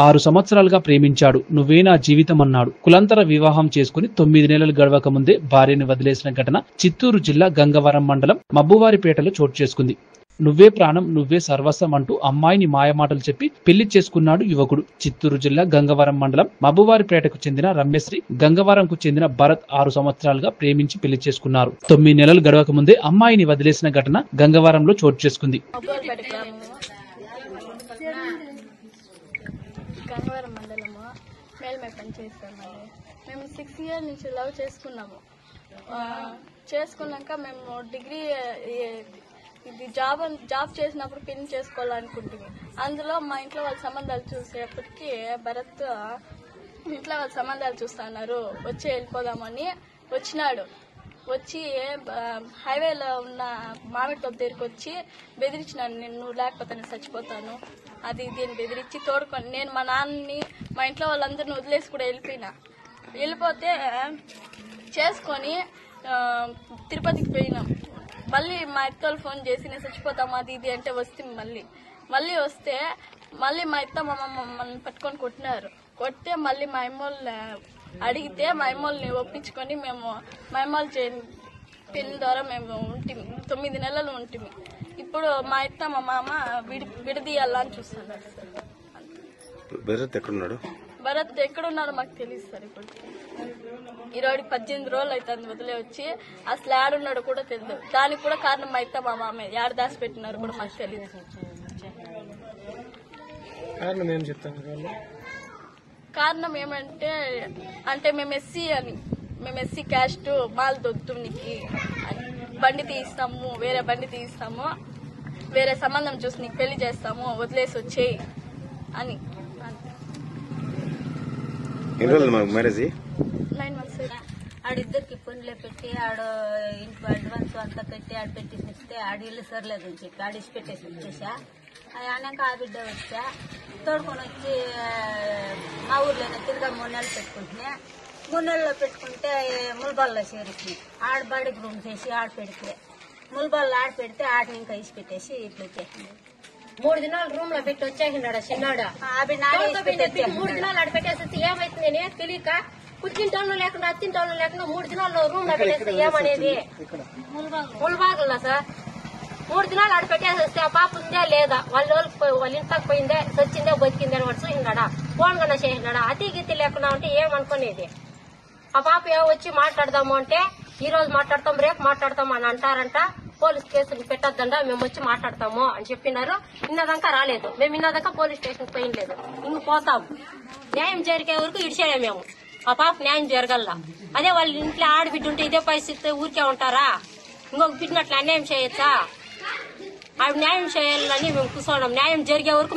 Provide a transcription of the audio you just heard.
6 సంవత్సరాలుగా ప్రేమించాడు. నువ్వే నా జీవితం అన్నాడు. కులాంతర వివాహం చేసుకుని 9 నెలలు గడవక ముందే భార్యని వదిలేసిన ఘటన చిత్తూరు జిల్లా గంగవరం మండలం మబ్బువారిపేటలో చోటు చేసుకుంది. నువ్వే ప్రాణం, నువ్వే సర్వస్వం అంటూ అమ్మాయిని మాయమాటలు చెప్పి పెళ్లి చేసుకున్నాడు యువకుడు. చిత్తూరు జిల్లా గంగవరం మండలం మబ్బువారిపేటకు చెందిన రమ్యశ్రీ, గంగవరంకు చెందిన భరత్ 6 సంవత్సరాలుగా ప్రేమించి పెళ్లి చేసుకున్నారు. 9 నెలలు గడవక ముందే అమ్మాయిని వదిలేసిన ఘటన గంగవరంలో చోటు చేసుకుంది. గంగవరం మండలము మేల్మే పని చేస్తామండి. మేము 6 years నుంచి లవ్ చేసుకున్నాక మేము డిగ్రీ ఇది జాబ్ చేసినప్పుడు పెళ్లి చేసుకోవాలనుకుంటుంది. అందులో మా ఇంట్లో వాళ్ళ సంబంధాలు చూసేప్పటికీ భరత్ ఇంట్లో వాళ్ళ సంబంధాలు చూస్తున్నారు, వచ్చి వెళ్ళిపోదామని వచ్చినాడు. వచ్చి హైవేలో ఉన్న మామిడి తోపు దగ్గరికి వచ్చి బెదిరించినాను, నేను లేకపోతే నేను చచ్చిపోతాను అది దీన్ని బెదిరించి తోడుకొని నేను మా నాన్నని మా ఇంట్లో వాళ్ళందరిని వదిలేసి కూడా వెళ్ళిపోతే చేసుకొని తిరుపతికి పోయినాం. మళ్ళీ మా అత్తలు ఫోన్ చేసి నేను చచ్చిపోతాము అది ఇది అంటే వస్తే మళ్ళీ వస్తే మళ్ళీ మా అత్త మా మమ్మల్ని పట్టుకొని కొడితే మళ్ళీ మా అమ్మోళ్ళని అడిగితే మా అమ్మోళ్ళని ఒప్పించుకొని మేము మా అమ్మోళ్ళ పెళ్లి ద్వారా మేము ఉంటుంది 9 నెలలు ఉంటుంది. ఇప్పుడు మా అత్త మా మామ విడదీయాలని చూస్తున్నారు సార్. భరత్ ఎక్కడున్నాడో మాకు తెలియదు సార్. ఇప్పుడు ఈరోజు 18 రోజులు అవుతుంది వదిలే వచ్చి, అసలు ఏడున్నాడో కూడా తెలియదు. దానికి కూడా కారణం మా అత్త మా మామే ఏడు దాచి పెట్టినారు కూడా మాకు తెలియదు. కారణం ఏమంటే మేము ఎస్సీ క్యాస్ట్ మాలదొద్దు నీకు బండి తీస్తాము, వేరే బండి తీస్తాము, వేరే సంబంధం చూసి నీకు పెళ్లి చేస్తాము, వదిలేసి వచ్చేయి అని. 9 months. ఆడిద్దరికి పనులే పెట్టి ఇంటి అడ్వాన్స్ అంతా పెట్టి పెట్టిస్తే ఇల్లు సరలేదని చెప్పి ఇచ్చి పెట్టేసి వచ్చేసా. అన్నాక ఆ బిడ్డ వచ్చా తోడుకొని వచ్చి మా ఊర్లోనే తిరిగా 3 నెలలు పెట్టుకుంటున్నా. 3 నెలల్లో పెట్టుకుంటే ముల్బాల్లో చేరికి బడికి రూమ్ చేసి పెడితే ముల్బాల్లో పెడితే ఇంకా ఇచ్చి పెట్టేసి ఇట్లా వచ్చేసింది. 3 దినాలు రూమ్ లో పెట్టి వచ్చేసినాడు చిన్నాడు. 3 దినాలు ఆడ పెట్టేసి ఏమైతుంది తెలియక పుట్టింటోళ్ళు లేకుండా అత్తింటోళ్ళు లేకుండా 3 దినాల్లో రూమ్ లో పెట్టేస్తే ఏమనేది ముల్బాగుల్లో సార్. 3 దినాలు ఆడ పెట్టేసేస్తే ఆ పాప ఉందే లేదా వాళ్ళ ఇంట్లోకి పోయిందే చచ్చిందే బతికిందే అని వాడు చూసినాడా ఫోన్ కన్నా చేసినాడా అతి గిత్తి లేకుండా ఉంటే ఏమనుకునేది. ఆ పాప వచ్చి మాట్లాడదాము అంటే ఈ రోజు మాట్లాడతాం రేపు మాట్లాడతాం అని అంటారంట. పోలీస్ కేసులు పెట్టద్దండా మేము వచ్చి మాట్లాడతాము అని చెప్పినారు. ఇన్నదాకా రాలేదు. మేము ఇన్నదాకా పోలీస్ స్టేషన్ పోయినలేదు. ఇంక పోతాము న్యాయం జరిగే వరకు ఇడిచేయా మేము. ఆ పాప న్యాయం జరగల్లా. అదే వాళ్ళ ఇంట్లో ఆడబిడ్డ ఉంటే ఇదే పరిస్థితి ఊరికే ఉంటారా? ఇంకొక బిడ్డనట్లు అన్యాయం చేయొచ్చా? ఆవిడ న్యాయం చేయాలని మేము కూర్చోవడం న్యాయం జరిగే వరకు